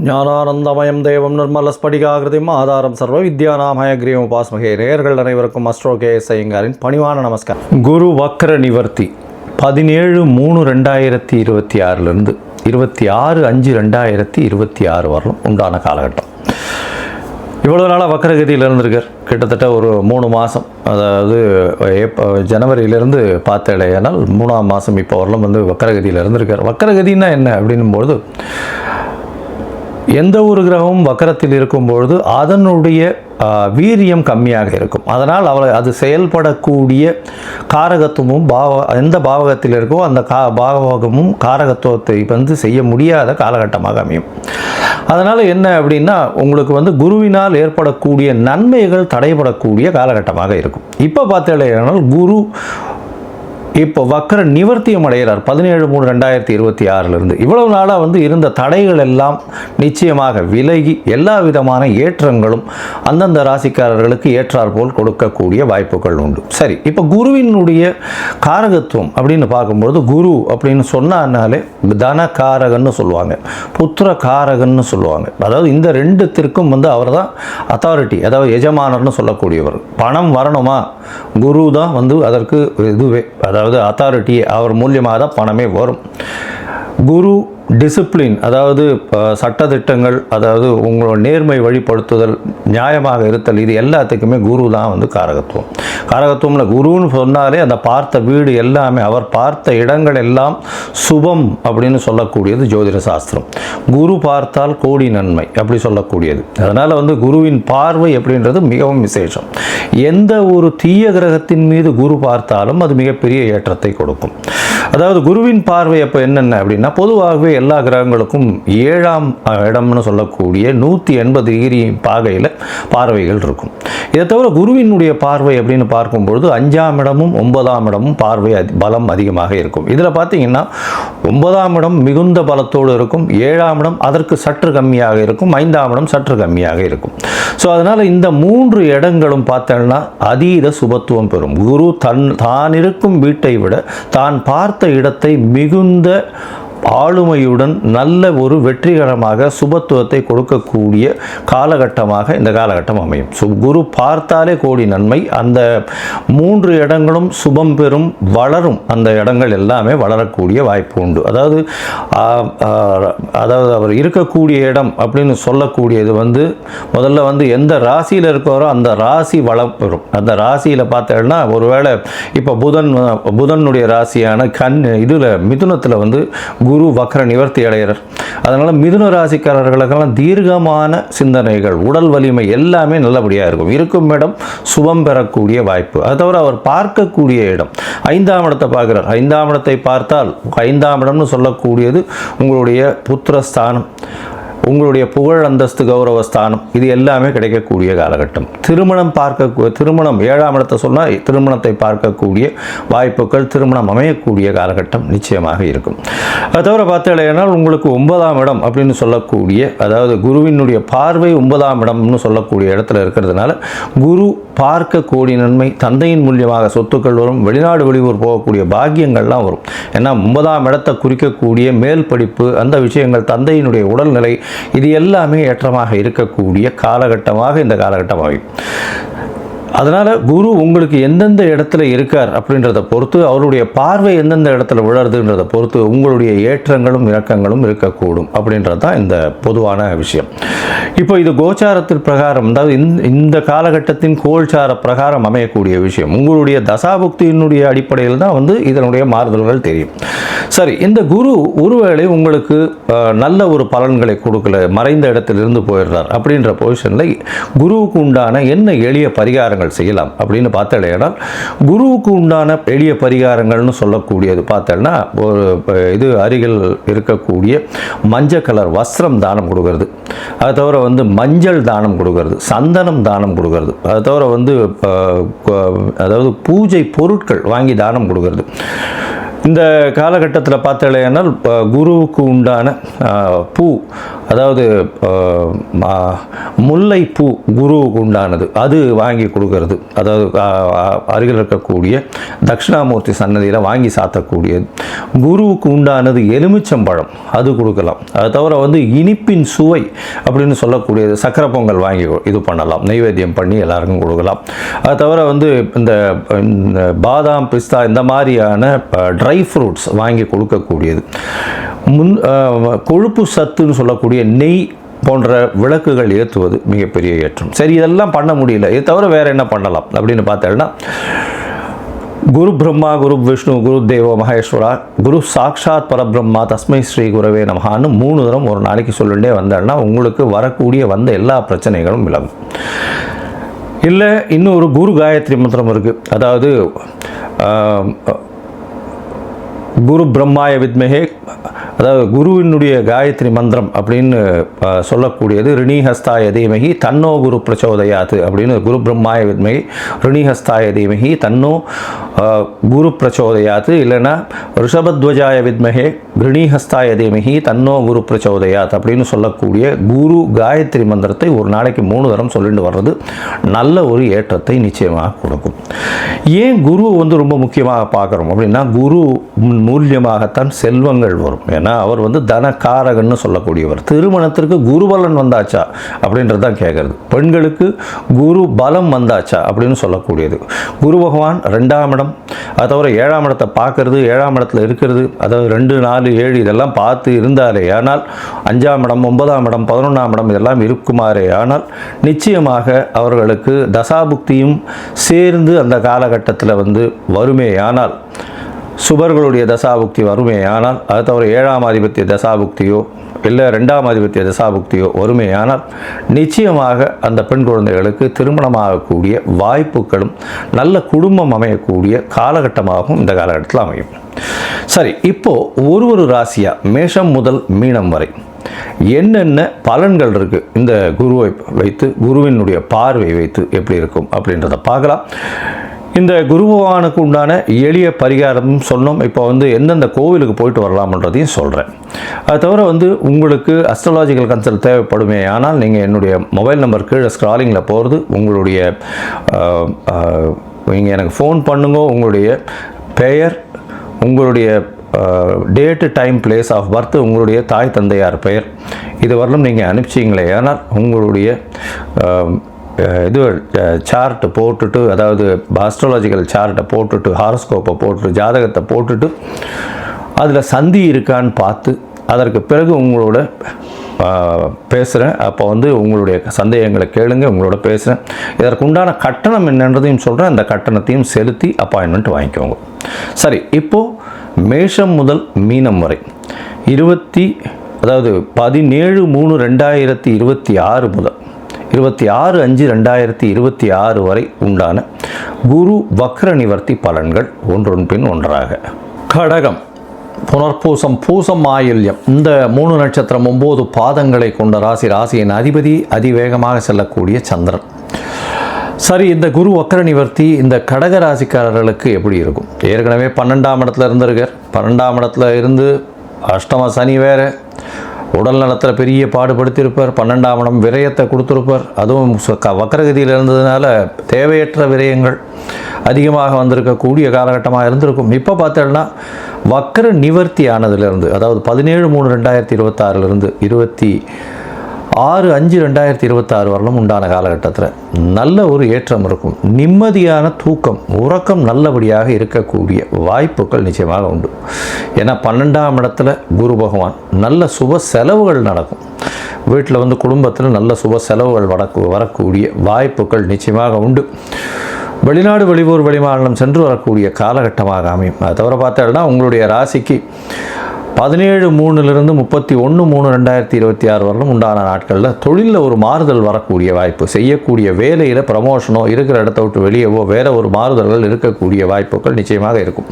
ஞானானந்தமயம் தேவம் நிர்மலஸ்படிகாகிருதிம் ஆதாரம் சர்வ வித்யாநாமய கிரீவம் உபாஸ்மகே. நேயர்கள் அனைவருக்கும் அஸ்ட்ரோ கேஎஸ் ஐயங்காரின் பணிவான நமஸ்காரம். குரு வக்ர நிவர்த்தி 17/3/2026 26/5/2026 வரலும் உண்டான காலகட்டம். இவ்வளோ நாளாக வக்கரகதியில் இருந்திருக்கார். கிட்டத்தட்ட ஒரு 3 மாதம், அதாவது ஜனவரியிலேருந்து பார்த்தேனால் 3ஆம் மாதம் இப்போ வரலும் வக்கரகதியில் இருந்திருக்கார். வக்கரகதின்னா என்ன அப்படின்னும்போது, எந்த ஒரு கிரகமும் வக்கரத்தில் இருக்கும்பொழுது அதனுடைய வீரியம் கம்மியாக இருக்கும். அதனால் அது செயல்படக்கூடிய காரகத்துவமும் எந்த பாவகத்தில் இருக்கோ அந்த பாவகமும் காரகத்துவத்தை செய்ய முடியாத காலகட்டமாக அமையும். அதனால் என்ன அப்படின்னா, உங்களுக்கு குருவினால் ஏற்படக்கூடிய நன்மைகள் தடைபடக்கூடிய காலகட்டமாக இருக்கும். இப்போ பார்த்தீங்கன்னா குரு இப்போ வக்கர நிவர்த்தியம் அடைகிறார் 17/3/2026 இவ்வளவு நாளாக இருந்த தடைகள் எல்லாம் நிச்சயமாக விலகி எல்லா விதமான ஏற்றங்களும் அந்தந்த ராசிக்காரர்களுக்கு ஏற்றாற்போல் கொடுக்கக்கூடிய வாய்ப்புகள் உண்டு. சரி, இப்போ குருவினுடைய காரகத்துவம் அப்படின்னு பார்க்கும்பொழுது, குரு அப்படின்னு சொன்னாலே தனகாரகன்னு சொல்லுவாங்க, புத்திர காரகன்னு சொல்லுவாங்க. அதாவது இந்த ரெண்டுத்திற்கும் அவர் தான் அத்தாரிட்டி, அதாவது எஜமானர்னு சொல்லக்கூடியவர். பணம் வரணுமா, குரு தான் அதற்கு இதுவே, அதாவது அத்தாரிட்டி அவர் மூலியமாக தான் பணமே வரும். குரு டிசிப்ளின், அதாவது சட்டத்திட்டங்கள், அதாவது உங்களோட நேர்மை வழிபடுத்துதல், நியாயமாக இருத்தல், இது எல்லாத்துக்குமே குரு தான் காரகத்துவம். காரகத்துவம்ல குருன்னு சொன்னாலே அந்த பார்த்த வீடு எல்லாமே, அவர் பார்த்த இடங்கள் எல்லாம் சுபம் அப்படின்னு சொல்லக்கூடியது ஜோதிட சாஸ்திரம். குரு பார்த்தால் கோடி நன்மை அப்படி சொல்லக்கூடியது. அதனால் குருவின் பார்வை அப்படின்றது மிகவும் விசேஷம். எந்த ஒரு தீய கிரகத்தின் மீது குரு பார்த்தாலும் அது மிகப்பெரிய ஏற்றத்தை கொடுக்கும். அதாவது குருவின் பார்வை அப்போ என்னென்ன அப்படின்னா, பொதுவாகவே எல்லா கிரகங்களுக்கும் 7ஆம் இடம்னு சொல்லக்கூடிய 180 டிகிரி பாகையில் பார்வைகள் இருக்கும். இதை தவிர குருவினுடைய பார்வை அப்படின்னு பார்க்கும்பொழுது 5ஆம் இடமும் 9ஆம் இடமும் பார்வை பலம் அதிகமாக இருக்கும். இதில் பார்த்தீங்கன்னா 9ஆம் இடம் மிகுந்த பலத்தோடு இருக்கும், 7ஆம் இடம் அதற்கு சற்று கம்மியாக இருக்கும், 5ஆம் இடம் சற்று கம்மியாக இருக்கும். ஸோ அதனால் இந்த 3 இடங்களும் பார்த்தோம்னா அதீத சுபத்துவம் பெறும். குரு தான் இருக்கும் வீட்டை விட தான் பார்த்த இடத்தை மிகுந்த ஆளுமையுடன் நல்ல ஒரு வெற்றிகரமாக சுபத்துவத்தை கொடுக்கக்கூடிய காலகட்டமாக இந்த காலகட்டம் அமையும். குரு பார்த்தாலே கோடி நன்மை. அந்த 3 இடங்களும் சுபம் பெறும், வளரும். அந்த இடங்கள் எல்லாமே வளரக்கூடிய வாய்ப்பு உண்டு. அதாவது அவர் இருக்கக்கூடிய இடம் அப்படின்னு சொல்லக்கூடியது முதல்ல எந்த ராசியில் இருக்காரோ அந்த ராசி வளம் பெறும். அந்த ராசியில் பார்த்தேன்னா, ஒருவேளை இப்போ புதனுடைய ராசியான மிதுனத்தில் குரு வக்ர நிவர்த்தி அடைகிறார். அதனால் மிதுன ராசிக்காரர்களுக்கெல்லாம் தீர்க்கமான சிந்தனைகள், உடல் வலிமை எல்லாமே நல்லபடியாக இருக்கும். இருக்கும் இடம் சுபம் பெறக்கூடிய வாய்ப்பு. அது தவிர அவர் பார்க்கக்கூடிய இடம் 5ஆம் இடத்தை பார்க்கிறார். 5ஆம் இடத்தை பார்த்தால் 5ஆம் இடம்னு சொல்லக்கூடியது உங்களுடைய புத்திரஸ்தானம், உங்களுடைய புகழ், அந்தஸ்து, கௌரவஸ்தானம், இது எல்லாமே கிடைக்கக்கூடிய காலகட்டம். திருமணம் 7ஆம் இடத்தை சொன்னால் திருமணத்தை பார்க்கக்கூடிய வாய்ப்புகள், திருமணம் அமையக்கூடிய காலகட்டம் நிச்சயமாக இருக்கும். அது தவிர பார்த்தீங்கன்னா உங்களுக்கு 9ஆம் இடம் அப்படின்னு சொல்லக்கூடிய, அதாவது குருவினுடைய பார்வை 9ஆம் இடம்னு சொல்லக்கூடிய இடத்துல இருக்கிறதுனால குரு பார்க்க கோடி நன்மை, தந்தையின் மூலியமாக சொத்துக்கள் வரும், வெளிநாடு வெளியூர் போகக்கூடிய பாக்கியங்கள்லாம் வரும். ஏன்னா 9ஆம் இடத்தை குறிக்கக்கூடிய மேல் படிப்பு, அந்த விஷயங்கள், தந்தையினுடைய உடல்நிலை, இது எல்லாமே ஏற்றமாக இருக்கக்கூடிய காலகட்டமாக இந்த காலகட்டம் ஆகும். அதனால் குரு உங்களுக்கு எந்தெந்த இடத்துல இருக்கார் அப்படின்றத பொறுத்து, அவருடைய பார்வை எந்தெந்த இடத்துல விழறதுன்றதை பொறுத்து உங்களுடைய ஏற்றங்களும் இறக்கங்களும் இருக்கக்கூடும் அப்படின்றது தான் இந்த பொதுவான விஷயம். இப்போ இது கோச்சாரத்தின் பிரகாரம், அதாவது இந்த காலகட்டத்தின் கோல்சார பிரகாரம் அமையக்கூடிய விஷயம். உங்களுடைய தசாபுக்தியினுடைய அடிப்படையில் தான் இதனுடைய மாறுதல்கள் தெரியும். சரி, இந்த குரு ஒருவேளை உங்களுக்கு நல்ல ஒரு பலன்களை கொடுக்கல, மறைந்த இடத்திலிருந்து போயிடுறார் அப்படின்ற பொசிஷனில் குருவுக்கு உண்டான என்ன எளிய பரிகாரங்கள் செய்யலாம் அப்படின்னு பார்த்தேன்னா, குருவுக்கு உண்டான எளிய பரிகாரங்கள்னு சொல்லக்கூடியது பார்த்தேன்னா, ஒரு அருகில் இருக்கக்கூடிய மஞ்சள் கலர் வஸ்திரம் தானம் கொடுக்கறது, அது தவிர மஞ்சள் தானம் கொடுக்கறது, சந்தனம் தானம் கொடுக்கறது, அது தவிர அதாவது பூஜை பொருட்கள் வாங்கி தானம் கொடுக்கறது. இந்த காலகட்டத்தில் பார்த்தீங்கன்னா குருவுக்கு உண்டான பூ, அதாவது முல்லைப்பூ குருவுக்கு உண்டானது, அது வாங்கி கொடுக்கறது. அதாவது அருகில் இருக்கக்கூடிய தட்சிணாமூர்த்தி சன்னதியில் வாங்கி சாத்தக்கூடியது. குருவுக்கு உண்டானது எலுமிச்சம்பழம், அது கொடுக்கலாம். அது தவிர இனிப்பின் சுவை அப்படின்னு சொல்லக்கூடியது சக்கரை பொங்கல் வாங்கி இது பண்ணலாம், நைவேத்தியம் பண்ணி எல்லாருக்கும் கொடுக்கலாம். அது தவிர இந்த பாதாம், பிஸ்தா இந்த மாதிரியான ட்ரை ஃப்ரூட்ஸ் வாங்கி கொடுக்கக்கூடியது. கொழுப்பு சத்துன்னு சொல்லக்கூடிய நெய் போன்ற விளக்குகள் ஏற்றுவது மிகப்பெரிய ஏற்றம். சரி, இதெல்லாம் பண்ண முடியல, இது தவிர வேறு என்ன பண்ணலாம் அப்படின்னு பார்த்தோம்னா, குரு பிரம்மா, குரு விஷ்ணு, குரு தேவோ மகேஸ்வரா, குரு சாக்ஷாத் பரபிரம்மா, தஸ்மை ஸ்ரீ குரவே நமஹான்னு 3 தரம் ஒரு நாளைக்கு சொல்லிட்டே வந்தேன்னா உங்களுக்கு வரக்கூடிய எல்லா பிரச்சனைகளும் விலகும். இல்லை, இன்னும் ஒரு குரு காயத்ரி மந்திரம் இருக்குது. அதாவது குரு பிரம்மாய வித்மஹே, அதாவது குருவினுடைய காயத்ரி மந்திரம் அப்படின்னு சொல்லக்கூடியது ரிணிஹஸ்தாய தீமகி தன்னோ குரு பிரச்சோதயாத்து அப்படின்னு. குரு பிரம்மாய வித்மகி ரிணிஹஸ்தாய தீமகி தன்னோ குரு பிரச்சோதயாத்து, இல்லைன்னா ரிஷபத்வஜாய வித்மகே ரிணிஹஸ்தாய தீமகி தன்னோ குரு பிரச்சோதயாத் அப்படின்னு சொல்லக்கூடிய குரு காயத்ரி மந்திரத்தை ஒரு நாளைக்கு 3 தரம் சொல்லிட்டு வர்றது நல்ல ஒரு ஏற்றத்தை நிச்சயமாக கொடுக்கும். ஏன் குரு ரொம்ப முக்கியமாக பார்க்குறோம் அப்படின்னா, குரு மூலியமாகத்தான் செல்வங்கள் வரும். ஏன்னா அவர் தனக்காரகன்னு சொல்லக்கூடியவர். திருமணத்திற்கு குருபலன் வந்தாச்சா அப்படின்றது தான் கேட்குறது. பெண்களுக்கு குரு பலம் வந்தாச்சா அப்படின்னு சொல்லக்கூடியது. குரு பகவான் 2ஆம் இடம், அது தவிர 7ஆம் இடத்தை பார்க்கறது, 7ஆம் இடத்துல இருக்கிறது, அதாவது 2, 4, 7 இதெல்லாம் பார்த்து இருந்தாலே ஆனால் 5ஆம் இடம், 9ஆம் இடம், 11ஆம் இடம் இதெல்லாம் இருக்குமாறே ஆனால் நிச்சயமாக அவர்களுக்கு தசாபுக்தியும் சேர்ந்து அந்த காலகட்டத்தில் வருமே ஆனால், சுபர்களுடைய தசாபுக்தி வருமே ஆனால், அது தவிர 7ஆம் ஆதிபத்திய தசாபுக்தியோ இல்லை 2ஆம் ஆதிபத்திய தசாபுக்தியோ வருமே ஆனால் நிச்சயமாக அந்த பெண் குழந்தைகளுக்கு திருமணமாகக்கூடிய வாய்ப்புகளும் நல்ல குடும்பம் அமையக்கூடிய காலகட்டமாகவும் இந்த காலகட்டத்தில் அமையும். சரி, இப்போது ஒரு ராசியாக மேஷம் முதல் மீனம் வரை என்னென்ன பலன்கள் இருக்குது இந்த குருவை வைத்து, குருவினுடைய பார்வை வைத்து எப்படி இருக்கும் அப்படின்றத பார்க்கலாம். இந்த குரு பகவானுக்கு உண்டான எளிய பரிகாரமும் சொன்னோம். இப்போ எந்தெந்த கோவிலுக்கு போயிட்டு வரலாம்ன்றதையும் சொல்கிறேன். அது தவிர உங்களுக்கு அஸ்ட்ராலாஜிக்கல் கன்சல்ட் தேவைப்படுமே ஆனால் நீங்கள் என்னுடைய மொபைல் நம்பர் கீழே ஸ்க்ராலிங்கில் போகிறது, உங்களுடைய நீங்கள் எனக்கு ஃபோன் பண்ணுங்க. உங்களுடைய பெயர், உங்களுடைய date, time, place of birth, உங்களுடைய தாய் தந்தையார் பெயர், இது வரலும் நீங்கள் அனுப்பிச்சிங்களே ஆனால் உங்களுடைய இது சார்ட்டு போட்டுட்டு, அதாவது ஆஸ்ட்ராலஜிக்கல் சார்ட்டை போட்டுட்டு, ஹாரோஸ்கோப்பை போட்டுட்டு, ஜாதகத்தை போட்டுட்டு அதில் சந்தி இருக்கான்னு பார்த்து அதற்கு பிறகு உங்களோட பேசுகிறேன். அப்போ உங்களுடைய சந்தேகங்களை கேளுங்க, உங்களோட பேசுகிறேன். இதற்குண்டான கட்டணம் என்னன்றதையும் சொல்கிறேன். அந்த கட்டணத்தையும் செலுத்தி அப்பாயின்மெண்ட் வாங்கிக்கோங்க. சரி, இப்போது மேஷம் முதல் மீனம் வரை 17/3/2026 முதல் 26/5/2026 வரை உண்டான குரு வக்ர நிவர்த்தி பலன்கள் ஒன்றொன் பின் ஒன்றாக. கடகம், புனர்பூசம், பூசம், ஆயில்யம் இந்த 3 நட்சத்திரம் 9 பாதங்களை கொண்ட ராசியின் அதிபதி அதிவேகமாக செல்லக்கூடிய சந்திரன். சரி, இந்த குரு வக்ர நிவர்த்தி இந்த கடக ராசிக்காரர்களுக்கு எப்படி இருக்கும்? ஏற்கனவே 12ஆம் இடத்துல இருந்திருக்கார். 12ஆம் இடத்துல இருந்து அஷ்டம சனி வேறு, உடல் நலத்தில் பெரிய பாடுபடுத்தியிருப்பார். 12ஆம் இடம் விரயத்தை கொடுத்துருப்பார். அதுவும் வக்கரகதியில் இருந்ததுனால தேவையற்ற விரயங்கள் அதிகமாக வந்திருக்கக்கூடிய காலகட்டமாக இருந்திருக்கும். இப்போ பார்த்தோம்னா வக்கர நிவர்த்தி ஆனதுலேருந்து, அதாவது 17/3/2026 26/5/2026 வரலும் உண்டான காலகட்டத்தில் நல்ல ஒரு ஏற்றம் இருக்கும். நிம்மதியான தூக்கம், உறக்கம் நல்லபடியாக இருக்கக்கூடிய வாய்ப்புகள் நிச்சயமாக உண்டு. ஏன்னா 12ஆம் இடத்துல குரு பகவான், நல்ல சுப செலவுகள் நடக்கும். வீட்டில் குடும்பத்தில் நல்ல சுப செலவுகள் வரக்கூடிய வாய்ப்புகள் நிச்சயமாக உண்டு. வெளிநாடு, வெளியூர், வெளிமாநிலம் சென்று வரக்கூடிய காலகட்டமாக அமையும். அதை தவிர பார்த்தோம்னா உங்களுடைய ராசிக்கு 17/3 31/3/2026 வரலும் உண்டான நாட்களில் தொழிலில் ஒரு மாறுதல் வரக்கூடிய வாய்ப்பு, செய்யக்கூடிய வேலையில் ப்ரமோஷனோ, இருக்கிற இடத்த விட்டு வெளியவோ வேறு ஒரு மாறுதல்கள் இருக்கக்கூடிய வாய்ப்புகள் நிச்சயமாக இருக்கும்.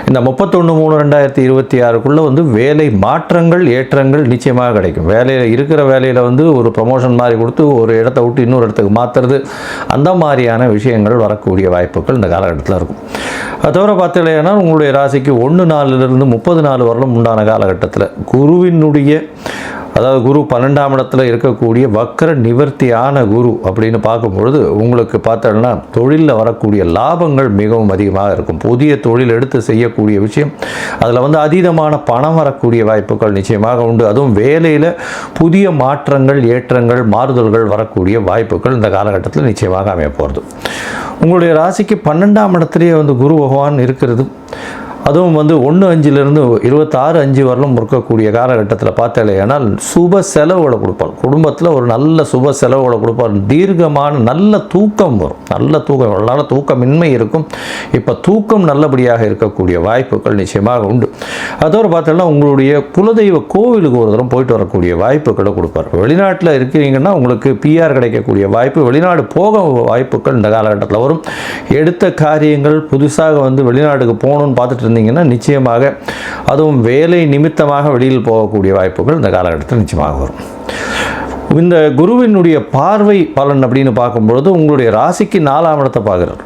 இந்த 31/3/2026க்குள்ளே வந்து வேலை மாற்றங்கள், ஏற்றங்கள் நிச்சயமாக கிடைக்கும். வேலையில் இருக்கிற வேலையில் வந்து ஒரு ப்ரமோஷன் மாதிரி கொடுத்து ஒரு இடத்த விட்டு இன்னொரு இடத்துக்கு மாற்றுறது, அந்த மாதிரியான விஷயங்கள் வரக்கூடிய வாய்ப்புகள் இந்த காலகட்டத்தில் இருக்கும். அது தவிர பார்த்தீங்கன்னா உங்களுடைய ராசிக்கு 1/4 30 வரலும் உண்டான காலகட்டத்தில் குருவினுடைய, அதாவது குரு 12ஆம் இடத்துல இருக்கக்கூடிய வக்கர நிவர்த்தியான குரு அப்படின்னு பார்க்கும்பொழுது உங்களுக்கு பார்த்தோம்னா தொழிலில் வரக்கூடிய லாபங்கள் மிகவும் அதிகமாக இருக்கும். புதிய தொழில் எடுத்து செய்யக்கூடிய விஷயம், அதில் வந்து அதீதமான பணம் வரக்கூடிய வாய்ப்புகள் நிச்சயமாக உண்டு. அதுவும் வேலையில் புதிய மாற்றங்கள், ஏற்றங்கள், மாறுதல்கள் வரக்கூடிய வாய்ப்புகள் இந்த காலகட்டத்தில் நிச்சயமாக அமைய போகிறது. உங்களுடைய ராசிக்கு 12ஆம் இடத்துலேயே வந்து குரு பகவான் இருக்கிறது, அதுவும் வந்து 1/5 26/5 வரலும் இருக்கக்கூடிய காலகட்டத்தில் பார்த்தாலேனால் சுப செலவுகளை கொடுப்பார். குடும்பத்தில் ஒரு நல்ல சுப செலவுகளை கொடுப்பார். தீர்க்கமான நல்ல தூக்கம் வரும். நல்ல தூக்கம், நல்ல தூக்கமின்மை இருக்கும். இப்போ தூக்கம் நல்லபடியாக இருக்கக்கூடிய வாய்ப்புகள் நிச்சயமாக உண்டு. அதோட பார்த்தோம்னா உங்களுடைய குலதெய்வ கோவிலுக்கு ஒரு தரம் போயிட்டு வரக்கூடிய வாய்ப்புகளை கொடுப்பார். வெளிநாட்டில் இருக்கிறீங்கன்னா உங்களுக்கு பிஆர் கிடைக்கக்கூடிய வாய்ப்பு, வெளிநாடு போக வாய்ப்புகள் இந்த காலகட்டத்தில் வரும். எடுத்த காரியங்கள் புதுசாக வந்து வெளிநாட்டுக்கு போகணும்னு பார்த்துட்டு இருந்தீங்கன்னா நிச்சயமாக, அதுவும் வேலை நிமித்தமாக வெளியில் போகக்கூடிய வாய்ப்புகள் இந்த காலகட்டத்தில் நிச்சயமாக வரும். இந்த குருவினுடைய பார்வை பலன் அப்படின்னு பார்க்கும்பொழுது உங்களுடைய ராசிக்கு 4ஆம் இடத்தை பார்க்குறார்.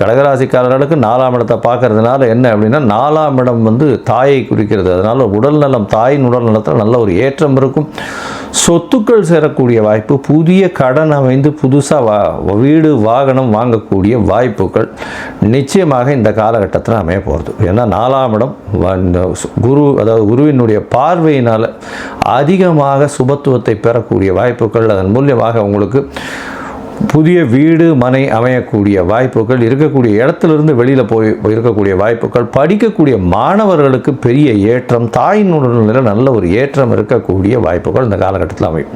கடகராசிக்காரர்களுக்கு 4ஆம் இடத்தை பார்க்கறதுனால என்ன அப்படின்னா, 4ஆம் இடம் வந்து தாயை குறிக்கிறது. அதனால் உடல்நலம், தாயின் உடல் நலத்தில் நல்ல ஒரு ஏற்றம் இருக்கும். சொத்துக்கள் சேரக்கூடிய வாய்ப்பு, புதிய கடன் அமைந்து புதுசாக வீடு வாகனம் வாங்கக்கூடிய வாய்ப்புகள் நிச்சயமாக இந்த காலகட்டத்தில் அமைய போகிறது. ஏன்னா 4ஆம் இடம் குரு, அதாவது குருவினுடைய பார்வையினால் அதிகமாக சுபத்துவத்தை பெறக்கூடிய வாய்ப்புகள், அதன் மூலியமாக உங்களுக்கு புதிய வீடு மனை அமையக்கூடிய வாய்ப்புகள், இருக்கக்கூடிய இடத்துலேருந்து வெளியில் போய் இருக்கக்கூடிய வாய்ப்புகள், படிக்கக்கூடிய மாணவர்களுக்கு பெரிய ஏற்றம், தாயின் உடல்நிலையில் நல்ல ஒரு ஏற்றம் இருக்கக்கூடிய வாய்ப்புகள் இந்த காலகட்டத்தில் அமையும்.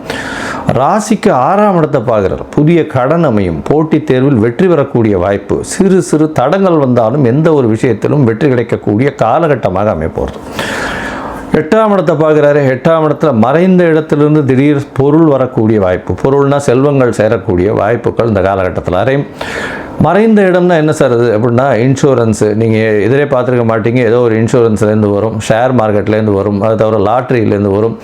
ராசிக்கு 6ஆம் இடத்தை பார்க்குறார். புதிய கடன் அமையும். போட்டித் தேர்வில் வெற்றி பெறக்கூடிய வாய்ப்பு, சிறு சிறு தடங்கள் வந்தாலும் எந்த ஒரு விஷயத்திலும் வெற்றி கிடைக்கக்கூடிய காலகட்டமாக அமைய போகிறது. 8ஆம் இடத்தை பார்க்குறாரு. 8ஆம் இடத்துல மறைந்த இடத்திலிருந்து திடீர் பொருள் வரக்கூடிய வாய்ப்பு, பொருள்னா செல்வங்கள் சேரக்கூடிய வாய்ப்புகள் இந்த காலகட்டத்தில் அறையும். மறைந்த இடம்னா என்ன சார் அது அப்படின்னா, இன்சூரன்ஸு, நீங்கள் எதிரே பார்த்துருக்க மாட்டீங்க, ஏதோ ஒரு இன்சூரன்ஸ்லேருந்து வரும், ஷேர் மார்க்கெட்லேருந்து வரும், அது தவிர லாட்ரியிலேருந்து வரும்.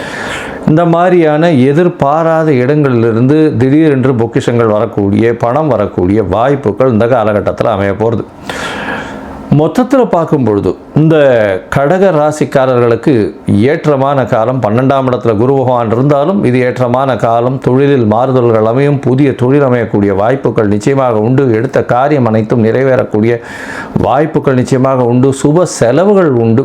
இந்த மாதிரியான எதிர்பாராத இடங்களிலிருந்து திடீரென்று பொக்கிஷங்கள் வரக்கூடிய, பணம் வரக்கூடிய வாய்ப்புகள் இந்த காலகட்டத்தில் அமைய போகிறது. மொத்தத்தில் பார்க்கும் பொழுது இந்த கடக ராசிக்காரர்களுக்கு ஏற்றமான காலம். 12ஆம் இடத்துல குரு பகவான் இருந்தாலும் இது ஏற்றமான காலம். தொழிலில் மாறுதல்கள் அமையும். புதிய தொழில் அமையக்கூடிய வாய்ப்புகள் நிச்சயமாக உண்டு. எடுத்த காரியம் அனைத்தும் நிறைவேறக்கூடிய வாய்ப்புகள் நிச்சயமாக உண்டு. சுப செலவுகள் உண்டு.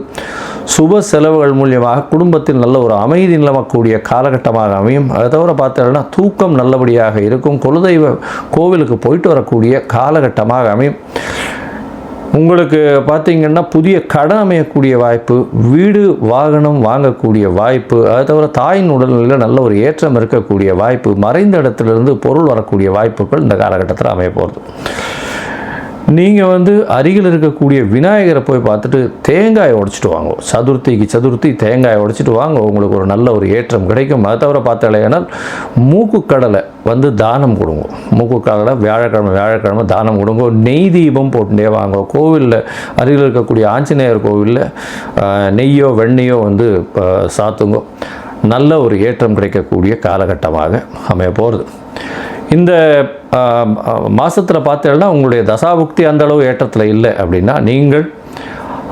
சுப செலவுகள் மூலியமாக குடும்பத்தில் நல்ல ஒரு அமைதி நிலவக்கூடிய காலகட்டமாக அமையும். அதை தவிர பார்த்தோம்னா தூக்கம் நல்லபடியாக இருக்கும். குலதெய்வ கோவிலுக்கு போயிட்டு வரக்கூடிய காலகட்டமாக அமையும். உங்களுக்கு பார்த்திங்கன்னா புதிய கடன் அமையக்கூடிய வாய்ப்பு, வீடு வாகனம் வாங்கக்கூடிய வாய்ப்பு, அதை தவிர தாயின் உடல்நிலையில் நல்ல ஒரு ஏற்றம் இருக்கக்கூடிய வாய்ப்பு, மறைந்த இடத்துலேருந்து பொருள் வரக்கூடிய வாய்ப்புகள் இந்த காலகட்டத்தில் அமைய போகிறது. நீங்கள் வந்து அருகில் இருக்கக்கூடிய விநாயகரை போய் பார்த்துட்டு தேங்காயை உடைச்சிட்டு வாங்க. சதுர்த்தி தேங்காயை உடைச்சிட்டு வாங்க. உங்களுக்கு ஒரு நல்ல ஒரு ஏற்றம் கிடைக்கும். அதை தவிர பார்த்தாலேனால் மூக்கு கடலை வந்து தானம் கொடுங்க. மூக்கு கடலை வியாழக்கிழமை தானம் கொடுங்க. நெய் தீபம் போட்டுட்டே வாங்க. கோவிலில் அருகில் இருக்கக்கூடிய ஆஞ்சநேயர் கோவிலில் நெய்யோ வெண்ணையோ வந்து சாத்துங்க. நல்ல ஒரு ஏற்றம் கிடைக்கக்கூடிய காலகட்டமாக அமைய போகிறது. இந்த மாதத்தில் பார்த்தீங்கன்னா உங்களுடைய தசாபுக்தி அந்தளவு ஏற்றத்தில் இல்லை அப்படின்னா நீங்கள்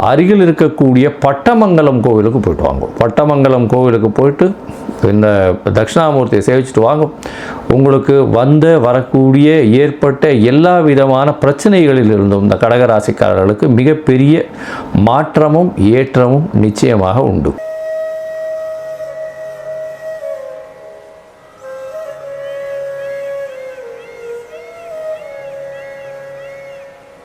அருகில் இருக்கக்கூடிய பட்டமங்கலம் கோவிலுக்கு போய்ட்டு வாங்க. பட்டமங்கலம் கோவிலுக்கு போயிட்டு இந்த தட்சிணாமூர்த்தியை சேவிச்சுட்டு வாங்க. உங்களுக்கு வரக்கூடிய ஏற்பட்ட எல்லா விதமான பிரச்சனைகளில் இருந்தும் இந்த கடகராசிக்காரர்களுக்கு மிகப்பெரிய மாற்றமும் ஏற்றமும் நிச்சயமாக உண்டு.